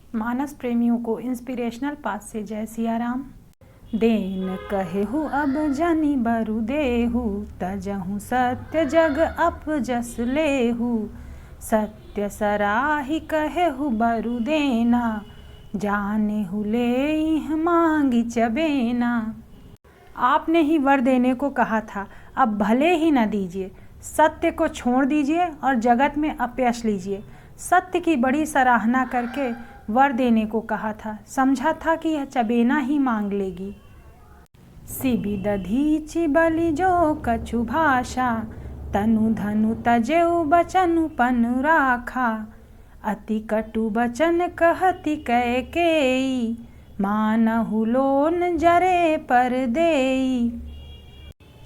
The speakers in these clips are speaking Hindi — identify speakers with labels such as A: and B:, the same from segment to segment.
A: मानस प्रेमियों को इंस्पिरेशनल पाथ से जय सिया राम। देन कहेहु अब जनि बरु देहु, तजहु सत्य जग अपजस लेहु। सत्य सराहि कहेहु बरु देना, जानेहु लेइह मांगी चबेना। आपने ही वर देने को कहा था, अब भले ही न दीजिए। सत्य को छोड़ दीजिए और जगत में अपयश लीजिए। सत्य की बड़ी सराहना करके वर देने को कहा था, समझा था कि यह चबेना ही मांग लेगी। सिबि दधीचि बलि जो कछु भाषा, तनु धनु तजेउ बचनु पनु राखा। अति कटु बचन कहति कैकेयी, मानहु लोन जरे पर देई।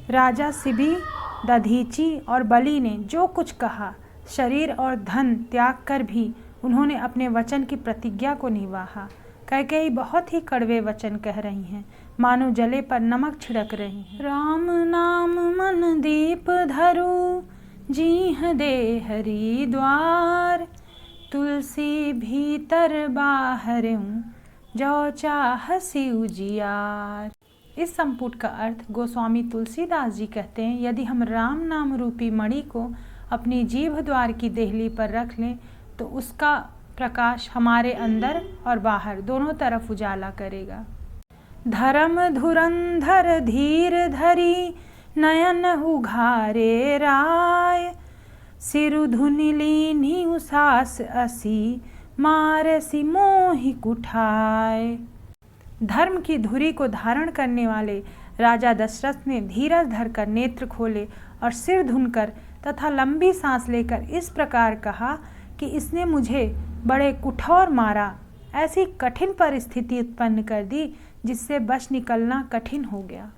A: राजा सिबी, दधीची और बलि ने जो कुछ कहा, शरीर और धन त्याग कर भी उन्होंने अपने वचन की प्रतिज्ञा को निभाया। कैकेयी बहुत ही कड़वे वचन कह रही हैं, मानो जले पर नमक छिड़क रही हैं। राम नाम मन दीप धरु, जीह दे हरि द्वार। तुलसी भीतर बाहरऊं, जो चाहसी उजियार। इस संपुट का अर्थ गोस्वामी तुलसीदास जी कहते हैं, यदि हम राम नाम रूपी मणि को अपनी जीभ द्वार की देहली पर रख लें तो उसका प्रकाश हमारे अंदर और बाहर दोनों तरफ उजाला करेगा। धर्म धुरंधर धीर धरी, नयन उघारे राय। सिरु धुनि लीन्ही उसास असी, मारसी मोहि कुठाय। धर्म की धुरी को धारण करने वाले राजा दशरथ ने धीरज धरकर नेत्र खोले और सिर धुनकर तथा लंबी सांस लेकर इस प्रकार कहा कि इसने मुझे बड़े कुठौर मारा, ऐसी कठिन परिस्थिति उत्पन्न कर दी जिससे बच निकलना कठिन हो गया।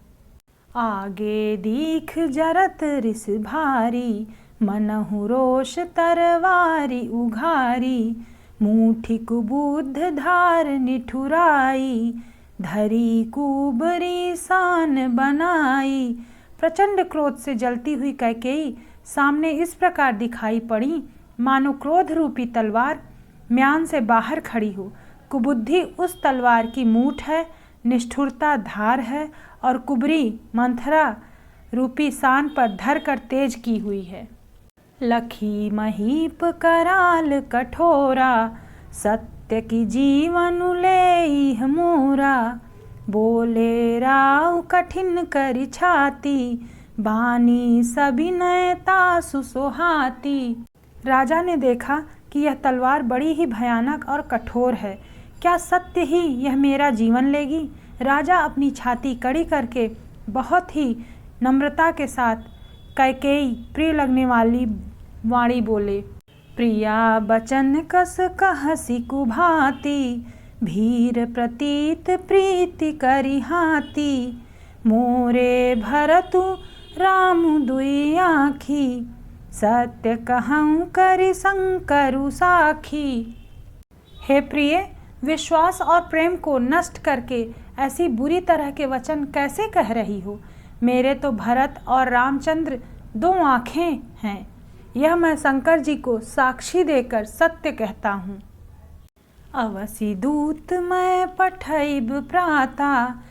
A: आगे दीख जरत रिस भारी, मनहु रोष तरवारी उघारी। मूठी कुबुद्ध धार निठुराई, धरी कुबरी सान बनाई। प्रचंड क्रोध से जलती हुई कैकेयी सामने इस प्रकार दिखाई पड़ी, मानो क्रोध रूपी तलवार म्यान से बाहर खड़ी हो। कुबुद्धि उस तलवार की मूठ है, निष्ठुरता धार है और कुबरी मंथरा रूपी सान पर धर कर तेज की हुई है। लखी महीप कराल कठोरा, सत्य की जीवन लेइह मोरा। बोले राव कठिन करि छाती, बानी सविनय तासु सोहाती। राजा ने देखा कि यह तलवार बड़ी ही भयानक और कठोर है, क्या सत्य ही यह मेरा जीवन लेगी? राजा अपनी छाती कड़ी करके बहुत ही नम्रता के साथ कैकेयी प्रिय लगने वाली वाणी बोले। प्रिया बचन कस कहसी कुभाती, भीर प्रतीत प्रीति करि हाती। मोरे भरतु राम दुई आँखी, सत्य कहूँ करि शंकरु साखी। हे प्रिय, विश्वास और प्रेम को नष्ट करके ऐसी बुरी तरह के वचन कैसे कह रही हो? मेरे तो भरत और रामचंद्र दो आँखें हैं, यह मैं शंकर जी को साक्षी देकर सत्य कहता हूँ। अवसि दूत मैं पठैब प्राता,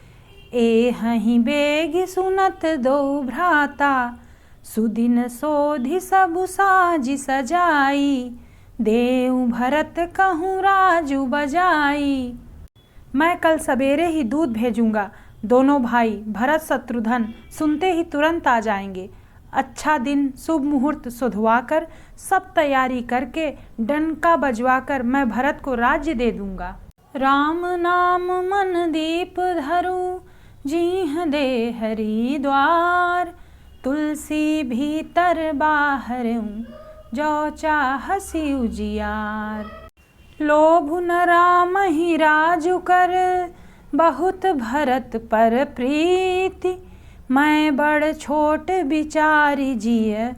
A: एहहि बेग सुनत दो भ्राता। सुदिन सोधि सबु साजि सजाई, देऊ भरत कहूँ राजू बजाई। मैं कल सवेरे ही दूध भेजूंगा, दोनों भाई भरत शत्रुघ्न सुनते ही तुरंत आ जाएंगे। अच्छा दिन शुभ मुहूर्त सुधवाकर सब तैयारी करके डंका बजवाकर मैं भरत को राज्य दे दूंगा। राम नाम मन दीप धरु, जीह दे हरि द्वार। तुलसी भीतर बाहरऊं, जो चाहसी उजियार। लोभु न राम ही राजु कर, बहुत भरत पर प्रीति। मैं बड़ छोट बिचारी जिय,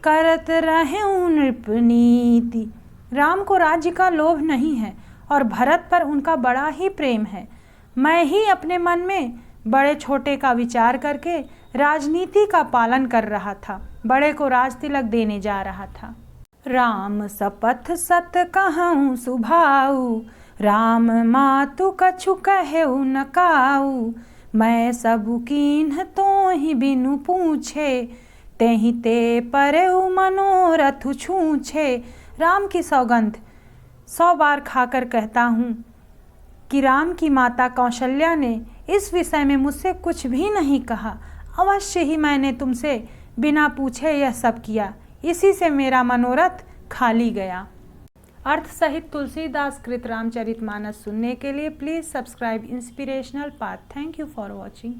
A: करत रहूं नृपनीति। राम को राज्य का लोभ नहीं है और भरत पर उनका बड़ा ही प्रेम है। मैं ही अपने मन में बड़े छोटे का विचार करके राजनीति का पालन कर रहा था, बड़े को राज तिलक देने जा रहा था। राम सपथ सत कहूँ सुभाऊ, राम मातु कछु कहेउ न काऊ, मैं सबु कीन्ह तो ही बिनु पूछे, तेहि ते परेउ मनोरथ छूछे। राम की सौगंध 100 बार खाकर कहता हूँ कि राम की माता कौशल्या ने इस विषय में मुझसे कुछ भी नहीं कहा। अवश्य ही मैंने तुमसे बिना पूछे यह सब किया, इसी से मेरा मनोरथ खाली गया। अर्थ सहित तुलसीदास कृत रामचरितमानस सुनने के लिए please subscribe inspirational path. Thank you for watching.